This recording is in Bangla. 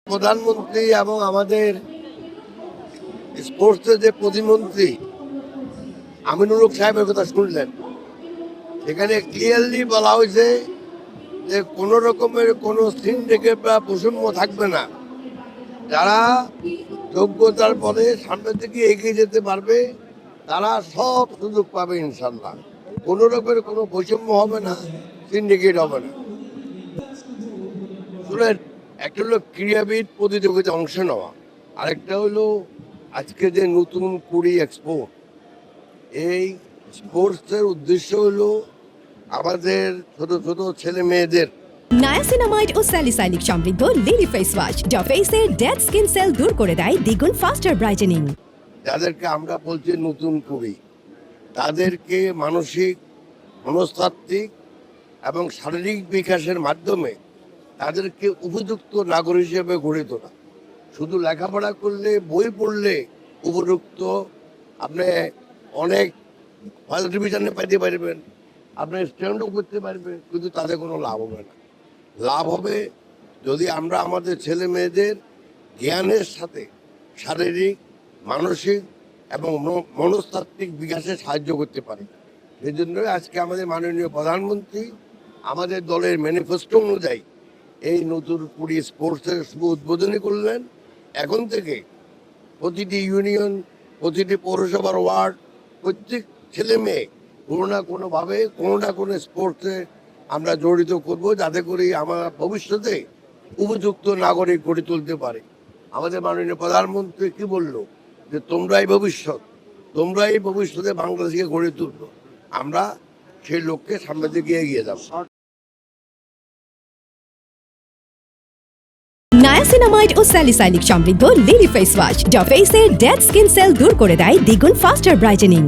প্রধানমন্ত্রী এবং আমাদের স্পোর্টসের যে প্রতিমন্ত্রী আমিনুল হক সাহেবের কথা শুনলেন, এখানে ক্লিয়ারলি বলা হয়েছে যে কোনো রকমের কোনো সিন্ডিকেট বা বৈষম্য থাকবে না। যারা যোগ্যতার পরে সামনের দিকে এগিয়ে যেতে পারবে তারা সব সুযোগ পাবে ইনশাল্লাহ। কোনো রকমের কোনো বৈষম্য হবে না, সিন্ডিকেট হবে না। শুনেন, একটা হলো ক্রীড়াবিদ প্রতিযোগিতায় অংশ নেওয়া, আরেকটা হলো আজকে যে নতুন কুড়ি এক্সপো। এই স্পোর্টসের উদ্দেশ্য হলো আমাদের ছোট ছোট ছেলে মেয়েদের নায়াসিনামাইড ও স্যালিসাইলিক সমৃদ্ধ লিলি ফেস ওয়াশ যা ফেসের ডেড স্কিন সেল দূর করে দেয় দ্বিগুণ ফাস্টার ব্রাইটেনিং। যাদেরকে আমরা বলছি নতুন কুড়ি, তাদেরকে মানসিক, মনস্তাত্ত্বিক এবং শারীরিক বিকাশের মাধ্যমে তাদেরকে উপযুক্ত নাগরিক হিসেবে গড়ে তোলা। শুধু লেখাপড়া করলে, বই পড়লে উপযুক্ত আপনি অনেক ফার্স্ট ডিভিশনে পাইতে পারবেন, আপনি স্ট্যান্ডও করতে পারবেন, কিন্তু তাতে কোনো লাভ হবে না। লাভ হবে যদি আমরা আমাদের ছেলে মেয়েদের জ্ঞানের সাথে শারীরিক, মানসিক এবং মনস্তাত্ত্বিক বিকাশে সাহায্য করতে পারি। সেই জন্যই আজকে আমাদের মাননীয় প্রধানমন্ত্রী আমাদের দলের ম্যানিফেস্টো অনুযায়ী এই নতুন কুড়ি স্পোর্টসের শুভ উদ্বোধনী করলেন। এখন থেকে প্রতিটি ইউনিয়ন, প্রতিটি পৌরসভার ওয়ার্ড, প্রত্যেক ছেলে মেয়ে কোনো না কোনোভাবে কোনো না কোনো স্পোর্টসে আমরা জড়িত করব, যাতে করে আমরা ভবিষ্যতে উপযুক্ত নাগরিক গড়ে তুলতে পারি। আমাদের মাননীয় প্রধানমন্ত্রী কি বললো যে তোমরাই ভবিষ্যৎ, তোমরাই ভবিষ্যতে বাংলাদেশকে গড়ে তুলবো। আমরা সেই লক্ষ্যে সামনের দিকে এগিয়ে যাব। নায়াসিনামাইড ও স্যালিসাইলিক সমৃদ্ধ লিলি ফেস ওয়াশ যা ফেসের ডেড স্কিন সেল দূর করে দেয় দ্বিগুণ ফাস্টার ব্রাইটেনিং।